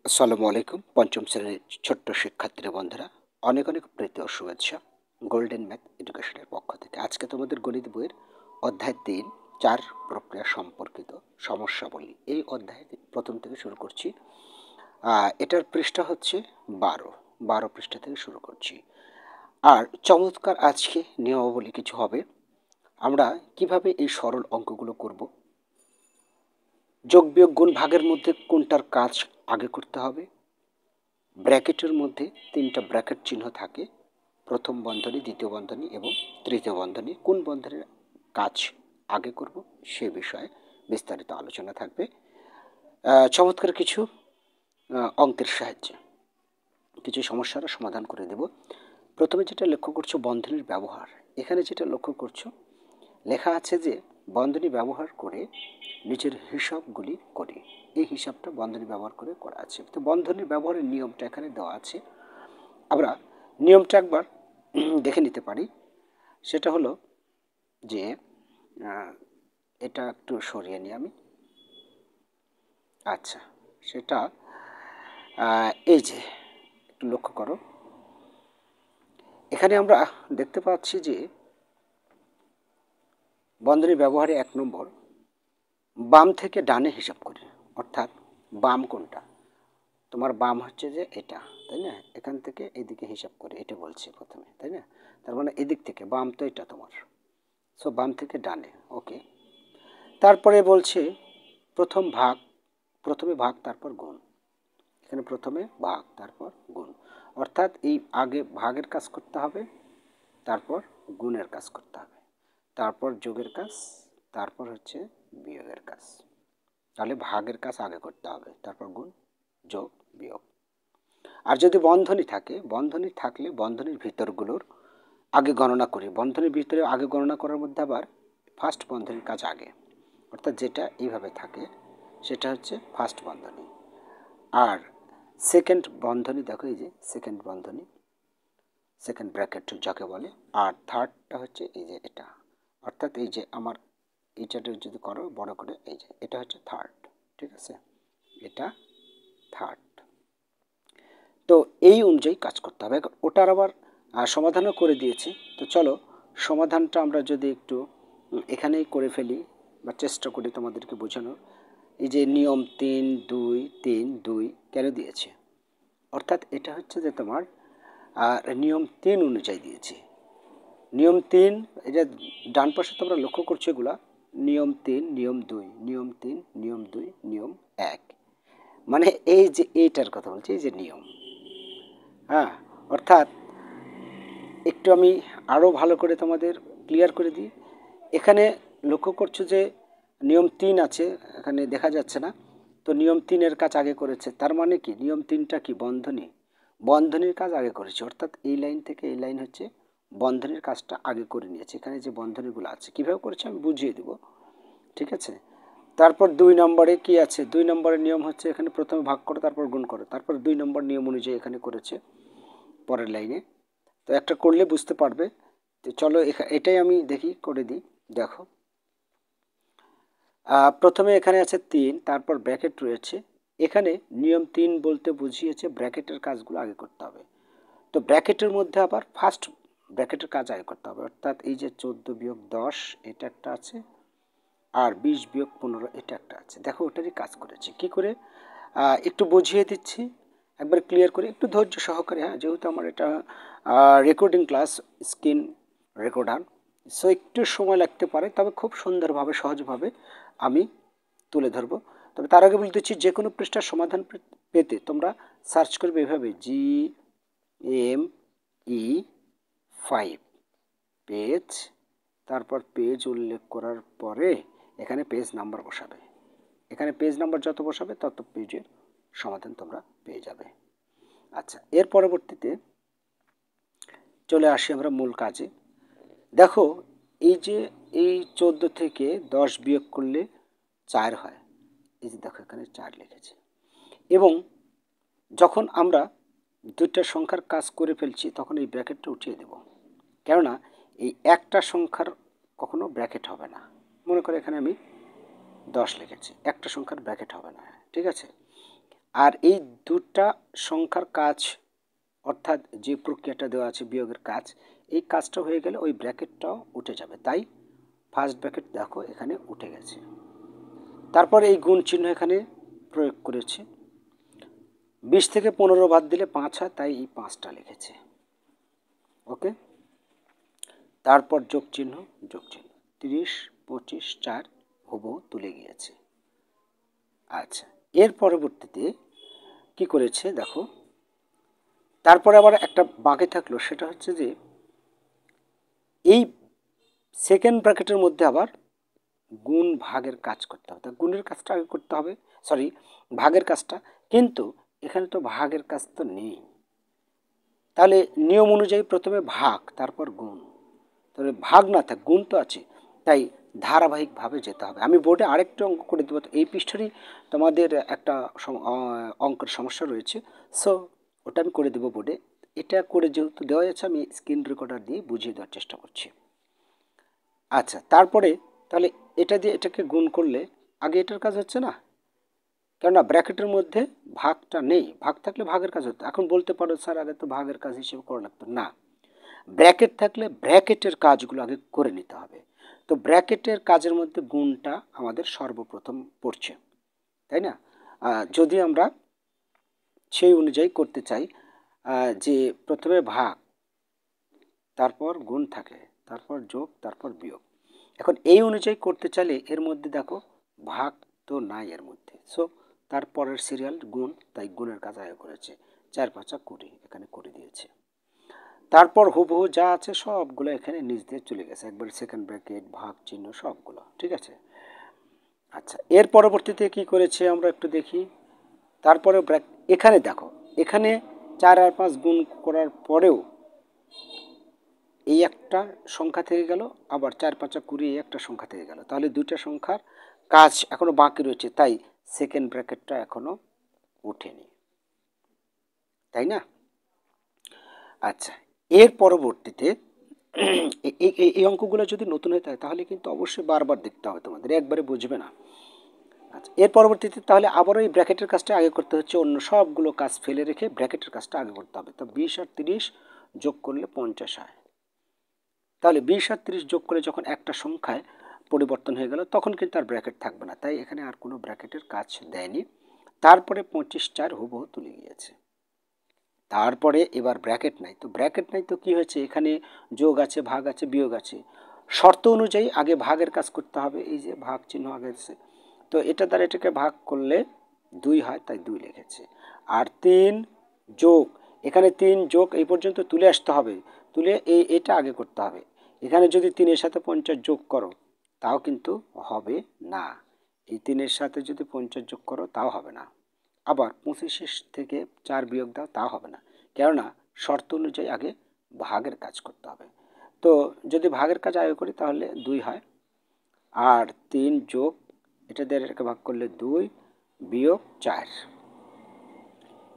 আসসালামু আলাইকুম। পঞ্চম শ্রেণীর ছোট্ট শিক্ষার্থী বন্ধুরা, অনেক অনেক প্রীতি ও শুভেচ্ছা গোল্ডেন ম্যাথ এডুকেশনের পক্ষ থেকে। আজকে তোমাদের গণিত বইয়ের অধ্যায় ৩ চার প্রক্রিয়া সম্পর্কিত সমস্যাবলী, এই অধ্যায় প্রথম থেকে শুরু করছি। এটার পৃষ্ঠা হচ্ছে ১২ পৃষ্ঠা থেকে শুরু করছি। আর চমৎকার আজকে নিয়মাবলী কিছু হবে। আমরা কিভাবে এই সরল অঙ্কগুলো করব, যোগ বিয়োগ গুণ ভাগের মধ্যে কোনটার কাজ আগে করতে হবে, ব্র্যাকেটের মধ্যে তিনটা ব্র্যাকেট চিহ্ন থাকে, প্রথম বন্ধনী, দ্বিতীয় বন্ধনী এবং তৃতীয় বন্ধনী, কোন বন্ধনীর কাজ আগে করব সে বিষয়ে বিস্তারিত আলোচনা থাকবে চমৎকার কিছু অঙ্কের সাহায্যে কিছু সমস্যার সমাধান করে দেব। প্রথমে যেটা লক্ষ্য করছো বন্ধনীর ব্যবহার, এখানে যেটা লক্ষ্য করছো লেখা আছে যে বন্ধনী ব্যবহার করে নিচের হিসাবগুলি করি। এই হিসাবটা বন্ধনী ব্যবহার করে করা আছে। তো বন্ধনীর ব্যবহারের নিয়মটা এখানে দেওয়া আছে, আমরা নিয়মটা একবার দেখে নিতে পারি। সেটা হলো যে এটা একটু সরিয়ে নিই আমি। আচ্ছা, সেটা এই যে একটু লক্ষ্য করো, এখানে আমরা দেখতে পাচ্ছি যে বন্ধনী ব্যবহারে ১ নম্বর বাম থেকে ডানে হিসাব করি, অর্থাৎ বাম কোনটা, তোমার বাম হচ্ছে যে এটা, তাই না? এখান থেকে এদিকে হিসাব করে এটা বলছে প্রথমে, তাই না? তার মানে এদিক থেকে বাম তো এটা তোমার, সো বাম থেকে ডানে। ওকে, তারপরে বলছে প্রথমে ভাগ তারপর গুণ। এখানে প্রথমে ভাগ তারপর গুণ, অর্থাৎ এই আগে ভাগের কাজ করতে হবে, তারপর গুণের কাজ করতে হবে, তারপর যোগের কাজ, তারপর হচ্ছে বিয়োগের কাজ। তাহলে ভাগের কাজ আগে করতে হবে, তারপর গুণ, যোগ, বিয়োগ। আর যদি বন্ধনী থাকে, বন্ধনী থাকলে বন্ধনীর ভিতরগুলোর আগে গণনা করি। বন্ধনীর ভিতরে আগে গণনা করার মধ্যে আবার ফার্স্ট বন্ধনীর কাজ আগে, অর্থাৎ যেটা এইভাবে থাকে সেটা হচ্ছে ফার্স্ট বন্ধনী। আর সেকেন্ড বন্ধনী দেখো, এই যে সেকেন্ড বন্ধনী, সেকেন্ড ব্র্যাকেট যাকে বলে। আর থার্ডটা হচ্ছে এই যে এটা, অর্থাৎ এই যে আমার এইটাটা যদি করো বড় করে, এই যে এটা হচ্ছে থার্ড, ঠিক আছে? এটা থার্ড। তো এই অনুযায়ী কাজ করতে হবে। ওটার আবার সমাধানও করে দিয়েছি। তো চলো সমাধানটা আমরা যদি একটু এখানেই করে ফেলি বা চেষ্টা করি তোমাদেরকে বোঝানোর। এই যে নিয়ম ৩-২-৩-২ কেন দিয়েছে, অর্থাৎ এটা হচ্ছে যে তোমার নিয়ম ৩ অনুযায়ী দিয়েছে। নিয়ম ৩, এটা ডান পাশে তোমরা লক্ষ্য করছো এগুলা নিয়ম ৩, নিয়ম ২, নিয়ম ৩, নিয়ম ২, নিয়ম ১, মানে এই যে এইটার কথা বলছি, এই যে নিয়ম। হ্যাঁ, অর্থাৎ একটু আমি আরও ভালো করে তোমাদের ক্লিয়ার করে দিই। এখানে লক্ষ্য করছো যে নিয়ম ৩ আছে, এখানে দেখা যাচ্ছে না, তো নিয়ম ৩-এর কাজ আগে করেছে। তার মানে কি নিয়ম ৩টা কি বন্ধনী, বন্ধনীর কাজ আগে করেছে, অর্থাৎ এই লাইন থেকে এই লাইন হচ্ছে বন্ধনীর কাজটা আগে করে নিয়েছে। এখানে যে বন্ধনীগুলো আছে কীভাবে করেছে আমি বুঝিয়ে দেবো, ঠিক আছে? তারপর ২ নম্বরে কি আছে, ২ নম্বরের নিয়ম হচ্ছে এখানে প্রথমে ভাগ করো তারপর গুণ করো, তারপর ২ নম্বর নিয়ম অনুযায়ী এখানে করেছে পরের লাইনে। তো একটা করলে বুঝতে পারবে। তো চলো এটাই আমি দেখি করে দিই। দেখো প্রথমে এখানে আছে ৩, তারপর ব্র্যাকেট রয়েছে। এখানে নিয়ম ৩ বলতে বুঝিয়েছে ব্র্যাকেটের কাজগুলো আগে করতে হবে। তো ব্র্যাকেটের মধ্যে আবার ফার্স্ট ব্র্যাকেটের কাজ আগে করতে হবে, অর্থাৎ এই যে ১৪-১০ এটা একটা আছে, আর ২০-১৫ এটা একটা আছে। দেখো ওটারই কাজ করেছে কি করে একটু বুঝিয়ে দিচ্ছি একবার ক্লিয়ার করে, একটু ধৈর্য সহকারে। হ্যাঁ, যেহেতু আমার এটা recording class, screen recorder, so একটু সময় লাগতে পারে, তবে খুব সুন্দরভাবে সহজভাবে আমি তুলে ধরবো। তবে তার আগে বলতেছি যে কোনো পৃষ্ঠার সমাধান পেতে তোমরা সার্চ করবে এভাবে GME5 পেজ, তারপর পেজ উল্লেখ করার পরে এখানে পেজ নাম্বার বসাবে। এখানে পেজ নাম্বার যত বসাবে তত পেজের সমাধান তোমরা পেয়ে যাবে। আচ্ছা, এর পরবর্তীতে চলে আসি আমরা মূল কাজে। দেখো এই যে এই ১৪ থেকে ১০ বিয়োগ করলে ৪ হয়, এই যে দেখো এখানে ৪ লিখেছে। এবং যখন আমরা দুইটা সংখ্যার কাজ করে ফেলছি তখন এই ব্র্যাকেটটা উঠিয়ে দেব, কেননা এই একটা সংখ্যার কখনো ব্র্যাকেট হবে না। মনে করে এখানে আমি ১০ লিখেছি, একটা সংখ্যার ব্র্যাকেট হবে না, ঠিক আছে? আর এই দুটা সংখ্যার কাজ, অর্থাৎ যে প্রক্রিয়াটা দেওয়া আছে বিয়োগের কাজ, এই কাজটা হয়ে গেলে ওই ব্র্যাকেটটাও উঠে যাবে, তাই ফার্স্ট ব্র্যাকেট দেখো এখানে উঠে গেছে। তারপর এই গুণ চিহ্ন এখানে প্রয়োগ করেছে। 20 থেকে 15 বাদ দিলে 5 হয়, তাই এই 5টা লিখেছে। ওকে, তারপর যোগ চিহ্ন, 30, 25, 4 হুবহু তুলে গিয়েছে। আচ্ছা, এর পরবর্তীতে কি করেছে দেখো, তারপরে আবার একটা বাকি থাকলো, সেটা হচ্ছে যে এই সেকেন্ড ব্র্যাকেটের মধ্যে আবার গুণ ভাগের কাজ করতে হবে। গুণের কাজটা আগে করতে হবে, সরি ভাগের কাজটা, কিন্তু এখানে তো ভাগের কাজ তো নেই। তাহলে নিয়ম অনুযায়ী প্রথমে ভাগ তারপর গুণ, তবে ভাগ না থাক গুণ তো আছে, তাই ধারাবাহিকভাবে যেতে হবে। আমি বোর্ডে আরেকটা অঙ্ক করে দেবো, তো এই পৃষ্ঠারই তোমাদের একটা অঙ্কের সমস্যা রয়েছে, সো ওটা আমি করে দেবো বোর্ডে। এটা করে যেহেতু দেওয়া যাচ্ছে, আমি স্ক্রিন রেকর্ডার দিয়ে বুঝিয়ে দেওয়ার চেষ্টা করছি। আচ্ছা, তারপরে তাহলে এটা দিয়ে এটাকে গুণ করলে আগে এটার কাজ হচ্ছে না, কেননা ব্র্যাকেটের মধ্যে ভাগটা নেই। ভাগ থাকলে ভাগের কাজ হতো। এখন বলতে পারো স্যার আগে তো ভাগের কাজ হিসেবে করা লাগতো না, ব্র্যাকেট থাকলে ব্র্যাকেটের কাজগুলো আগে করে নিতে হবে। তো ব্র্যাকেটের কাজের মধ্যে গুণটা আমাদের সর্বপ্রথম পড়ছে, তাই না? যদি আমরা সেই অনুযায়ী করতে চাই, যে প্রথমে ভাগ তারপর গুণ থাকে, তারপর যোগ, তারপর বিয়োগ। এখন এই অনুযায়ী করতে চাইলে এর মধ্যে দেখো ভাগ তো নাই এর মধ্যে, সো তারপরের সিরিয়াল গুণ, তাই গুণের কাজ আগে করেছে। 4 5 20 এখানে করে দিয়েছে। তারপর হুবহু যা আছে সবগুলো এখানে নিচ দিয়ে চলে গেছে, একবার সেকেন্ড ব্র্যাকেট ভাগ চিহ্ন সবগুলো ঠিক আছে। আচ্ছা, এর পরবর্তীতে কি করেছে আমরা একটু দেখি। তারপরে এখানে দেখো, এখানে 4 আর 5 গুণ করার পরেও এই একটা সংখ্যা থেকে গেল, আবার 4 5 20 এই একটা সংখ্যা থেকে গেল, তাহলে দুইটা সংখ্যার কাজ এখনো বাকি রয়েছে, তাই সেকেন্ড ব্র্যাকেটটা এখনো ওঠেনি, তাই না? আচ্ছা, এর পরবর্তীতে এই অঙ্কগুলো যদি নতুন হয়ে থাকে তাহলে কিন্তু অবশ্যই বারবার দেখতে হবে, তোমাদের একবারে বুঝবে না। আচ্ছা, এর পরবর্তীতে তাহলে আবারও এই ব্র্যাকেটের কাজটা আগে করতে হচ্ছে, অন্য সবগুলো কাজ ফেলে রেখে ব্র্যাকেটের কাজটা আগে করতে হবে। তো 20 আর 30 যোগ করলে 50 হয়। তাহলে 20 আর 30 যোগ করে যখন একটা সংখ্যায় পরিবর্তন হয়ে গেল, তখন কিন্তু আর ব্র্যাকেট থাকবে না, তাই এখানে আর কোনো ব্র্যাকেটের কাজ দেয়নি। তারপরে 25 4 হুবহু তুলে গিয়েছে। তারপরে এবার ব্র্যাকেট নাই, তো ব্র্যাকেট নাই তো কি হয়েছে, এখানে যোগ আছে, ভাগ আছে, বিয়োগ আছে। শর্ত অনুযায়ী আগে ভাগের কাজ করতে হবে, এই যে ভাগ চিহ্ন আগে আছে, তো এটা দ্বারা এটাকে ভাগ করলে 2 হয়, তাই 2 লিখেছে। আর 3 যোগ, এখানে 3 যোগ এই পর্যন্ত তুলে আসতে হবে, তুলে এটা আগে করতে হবে। এখানে যদি 3-এর সাথে 50 যোগ করো তাও কিন্তু হবে না, এই 3-এর সাথে যদি 50 যোগ করো তাও হবে না। আবার 25 থেকে 4 বিয়োগ দাও, তা হবে না, কেননা শর্ত অনুযায়ী আগে ভাগের কাজ করতে হবে। তো যদি ভাগের কাজ আগে করি তাহলে 2 হয়, আর 3 যোগ এটা দিয়ে এটাকে ভাগ করলে 2 বিয়োগ 4।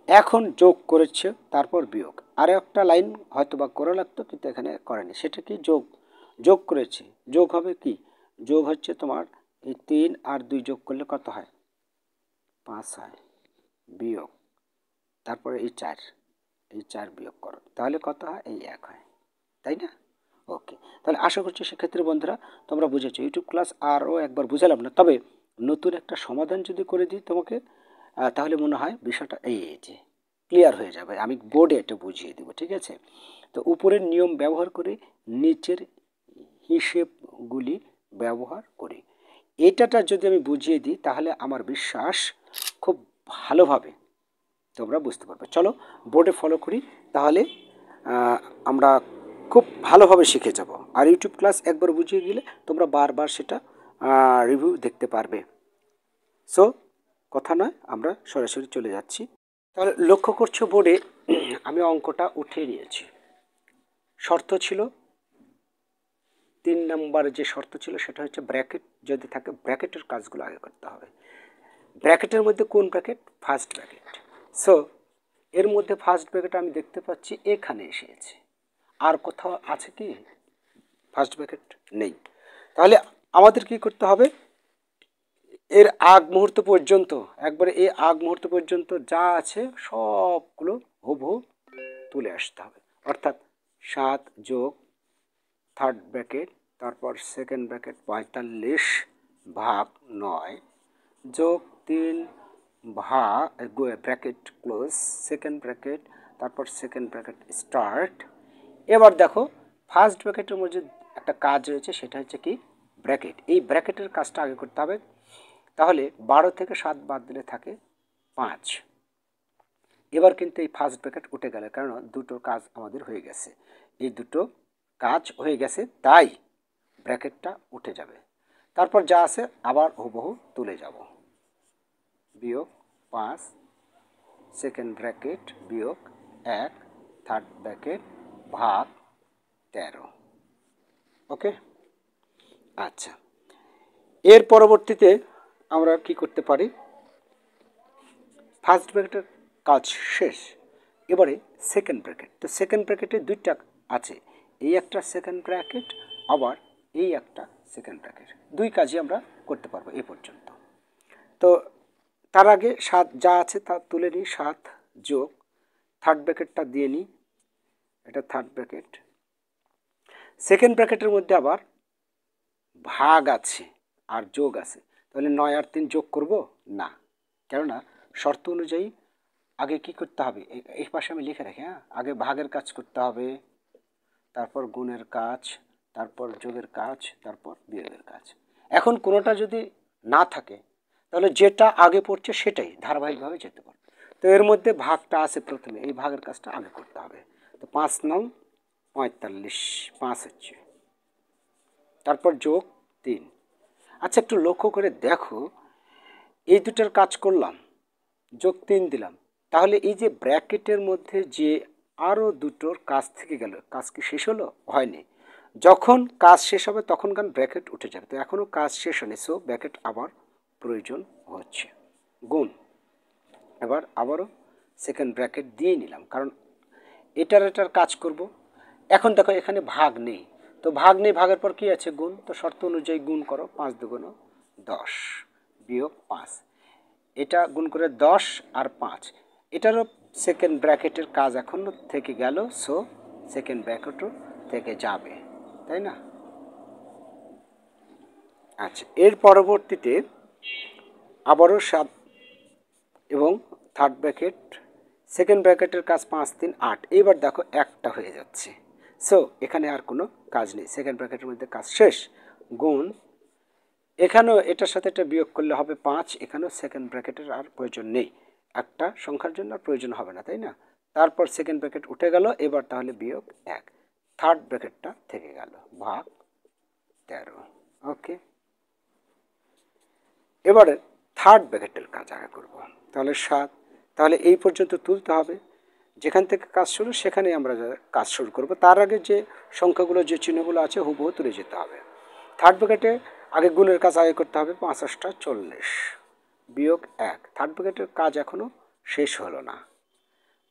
এখন যোগ করেছে তারপর বিয়োগ, আর একটা লাইন হয়তো বা করা লাগতো কিন্তু এখানে করেনি, সেটা কি যোগ, যোগ করেছে, যোগ হবে কি, যোগ হচ্ছে তোমার এই 3 আর 2 যোগ করলে কত হয়, 5 হয়, বিয়োগ তারপরে এই 4 বিয়োগ করো, তাহলে কত হয়, এই 1 হয়, তাই না? ওকে, তাহলে আশা করছি সেক্ষেত্রে বন্ধুরা তোমরা বুঝেছো। ইউটিউব ক্লাস আরও একবার বুঝালাম না, তবে নতুন একটা সমাধান যদি করে দিই তোমাকে, তাহলে মনে হয় বিষয়টা এই যে ক্লিয়ার হয়ে যাবে। আমি বোর্ডে এটা বুঝিয়ে দেবো, ঠিক আছে? তো উপরের নিয়ম ব্যবহার করে নিচের হিসেবগুলি ব্যবহার করি, এটাটা যদি আমি বুঝিয়ে দিই তাহলে আমার বিশ্বাস খুব ভালোভাবে তোমরা বুঝতে পারবে। চলো বোর্ডে ফলো করি, তাহলে আমরা খুব ভালোভাবে শিখে যাব। আর ইউটিউব ক্লাস একবার বুঝিয়ে গেলে তোমরা বারবার সেটা রিভিউ দেখতে পারবে। সো কথা নয়, আমরা সরাসরি চলে যাচ্ছি। তাহলে লক্ষ্য করছো বোর্ডে আমি অঙ্কটা উঠিয়ে নিয়েছি। শর্ত ছিল 3 নাম্বার, যে শর্ত ছিল সেটা হচ্ছে ব্র্যাকেট যদি থাকে ব্র্যাকেটের কাজগুলো আগে করতে হবে। ব্র্যাকেটের মধ্যে কোন ব্র্যাকেট, ফার্স্ট ব্র্যাকেট। সো এর মধ্যে ফার্স্ট ব্র্যাকেট আমি দেখতে পাচ্ছি এখানে এসেছে, আর কোথাও আছে কি ফার্স্ট ব্র্যাকেট, নেই। তাহলে আমাদের কি করতে হবে, এর আগ মুহূর্ত পর্যন্ত, একবারে এই আগ মুহূর্ত পর্যন্ত যা আছে সবগুলো হুবহু তুলে আসতে হবে। অর্থাৎ 7 যোগ থার্ড ব্র্যাকেট, তারপর সেকেন্ড ব্র্যাকেট 45 ভাগ 9 যোগ 3 ভাগ ব্র্যাকেট ক্লোজ, সেকেন্ড ব্র্যাকেট, তারপর সেকেন্ড ব্র্যাকেট স্টার্ট। এবার দেখো ফার্স্ট ব্র্যাকেটের মধ্যে একটা কাজ রয়েছে, সেটা হচ্ছে কি ব্র্যাকেট। এই ব্র্যাকেটের কাজটা আগে করতে হবে। তাহলে 12 থেকে 7 বাদ দিলে থাকে 5। এবার কিন্তু এই ফার্স্ট ব্র্যাকেট উঠে গেলে, কারণ দুটো কাজ আমাদের হয়ে গেছে, এই দুটো কাজ হয়ে গেছে, তাই ব্র্যাকেটটা উঠে যাবে। তারপর যা আছে আবার হুবহু তুলে যাব। বিয়োগ 5 সেকেন্ড ব্র্যাকেট বিয়োগ 1 থার্ড ব্র্যাকেট ভাগ 13। ওকে, আচ্ছা, এর পরবর্তীতে আমরা কি করতে পারি, ফার্স্ট ব্র্যাকেটের কাজ শেষ, এবারে সেকেন্ড ব্র্যাকেট। তো সেকেন্ড ব্র্যাকেটে দুইটা আছে, এই একটা সেকেন্ড ব্র্যাকেট, আবার এই একটা সেকেন্ড ব্র্যাকেট, দুই কাজই আমরা করতে পারবো এই পর্যন্ত। তো তার আগে 7 যা আছে তা তুলে নিই, 7 যোগ থার্ড ব্র্যাকেটটা দিয়ে নিই, এটা থার্ড ব্র্যাকেট। সেকেন্ড ব্র্যাকেটের মধ্যে আবার ভাগ আছে আর যোগ আছে, তাহলে 9 আর 3 যোগ করব না, কেননা শর্ত অনুযায়ী আগে কি করতে হবে, এই পাশে আমি লিখে রাখি, হ্যাঁ, আগে ভাগের কাজ করতে হবে, তারপর গুণের কাজ, তারপর যোগের কাজ, তারপর বিয়োগের কাজ। এখন কোনোটা যদি না থাকে তাহলে যেটা আগে পড়ছে সেটাই ধারাবাহিকভাবে যেতে পারবে। তো এর মধ্যে ভাগটা আছে প্রথমে, এই ভাগের কাজটা আগে করতে হবে। তো 5 9 45, 5 হচ্ছে, তারপর যোগ 3। আচ্ছা, একটু লক্ষ্য করে দেখো, এই দুটার কাজ করলাম, যোগ 3 দিলাম, তাহলে এই যে ব্র্যাকেটের মধ্যে যে আরও দুটোর কাজ থেকে গেল, কাজ কি শেষ হলো? হয়নি। যখন কাজ শেষ হবে তখন কারণ ব্র্যাকেট উঠে যাবে, তো এখনও কাজ শেষ হয়নি, সো ব্র্যাকেট আবার প্রয়োজন হচ্ছে। গুণ, এবার আবারও সেকেন্ড ব্র্যাকেট দিয়ে নিলাম, কারণ এটার কাজ করব। এখন দেখো এখানে ভাগ নেই, তো ভাগ নেই, ভাগের পর কি আছে গুণ, তো শর্ত অনুযায়ী গুণ করো, 5 দুগুণ 10 বিয়োগ 5, এটা গুণ করে 10 আর 5, এটারও সেকেন্ড ব্র্যাকেটের কাজ এখনও থেকে গেল, সো সেকেন্ড ব্র্যাকেটও থেকে যাবে, তাই না? আচ্ছা, এর পরবর্তীতে আবারও 7 এবং থার্ড ব্র্যাকেট, সেকেন্ড ব্র্যাকেটের কাজ 5 3 8, এইবার দেখো একটা হয়ে যাচ্ছে, সো এখানে আর কোনো কাজ নেই, সেকেন্ড ব্র্যাকেটের মধ্যে কাজ শেষ। গুণ, এখানেও এটার সাথে এটা বিয়োগ করলে হবে 5, এখানেও সেকেন্ড ব্র্যাকেটের আর প্রয়োজন নেই, একটা সংখ্যার জন্য আর প্রয়োজন হবে না, তাই না? তারপর সেকেন্ড ব্র্যাকেট উঠে গেল, এবার তাহলে বিয়োগ 1, থার্ড ব্র্যাকেটটা থেকে গেল ভাগ 13। ওকে, এবারে থার্ড ব্র্যাকেটের কাজ আগে করব, তাহলে 7, তাহলে এই পর্যন্ত তুলতে হবে, যেখান থেকে কাজ শুরু সেখানেই আমরা কাজ শুরু করব, তার আগে যে সংখ্যাগুলো যে চিহ্নগুলো আছে হুবহু তুলে যেতে হবে। থার্ড ব্র্যাকেটে আগে গুণের কাজ আগে করতে হবে, 5 8 40 বিয়োগ 1, থার্ড ব্র্যাকেটের কাজ এখনও শেষ হলো না,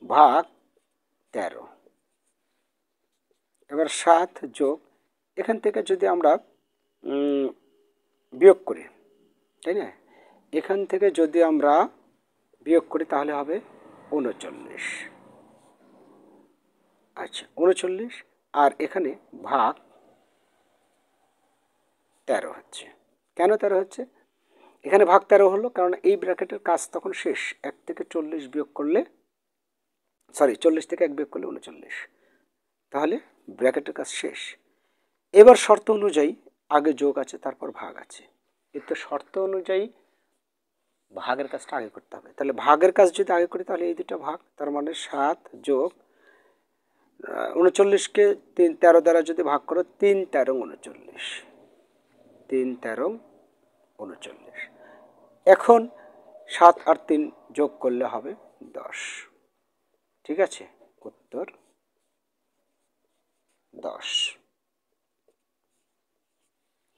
ভাগ 13। এবার 7 যোগ, এখান থেকে যদি আমরা বিয়োগ করি, তাই না, এখান থেকে যদি আমরা বিয়োগ করি তাহলে হবে 39। আচ্ছা, 39, আর এখানে ভাগ 13 হচ্ছে। কেন 13 হচ্ছে? এখানে ভাগ 13 হলো কারণ এই ব্র্যাকেটের কাজ তখন শেষ, 1 থেকে 40 বিয়োগ করলে, সরি 40 থেকে 1 বিয়োগ করলে 39, তাহলে ব্র্যাকেটের কাজ শেষ। এবার শর্ত অনুযায়ী আগে যোগ আছে তারপর ভাগ আছে, কিন্তু শর্ত অনুযায়ী ভাগের কাজটা আগে করতে হবে, তাহলে ভাগের কাজ যদি আগে করি তাহলে এই দুটো ভাগ, তার মানে 7 যোগ 39কে 13 দ্বারা যদি ভাগ করো, 3 13 39, 3 13 39। এখন 7 আর 3 যোগ করলে হবে 10, ঠিক আছে, উত্তর 10।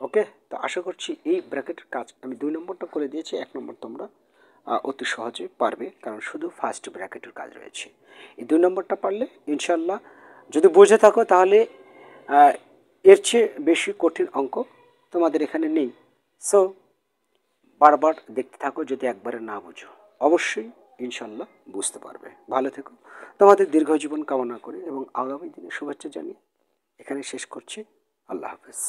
ওকে, তো আশা করছি এই ব্র্যাকেটের কাজ আমি 2 নম্বরটা করে দিয়েছি, 1 নম্বর তোমরা অতি সহজে পারবে, কারণ শুধু ফার্স্ট ব্র্যাকেটের কাজ রয়েছে। এই 2 নম্বরটা পারলে ইনশাল্লাহ, যদি বুঝে থাকো তাহলে এর চেয়ে বেশি কঠিন অঙ্ক তোমাদের এখানে নেই। সো বারবার দেখতে থাকো, যদি একবারে না বুঝো অবশ্যই ইনশাল্লাহ বুঝতে পারবে। ভালো থেকো, তোমাদের দীর্ঘ জীবন কামনা করি এবং আগামী দিনে শুভেচ্ছা জানিয়ে এখানে শেষ করছি। আল্লাহ হাফেজ।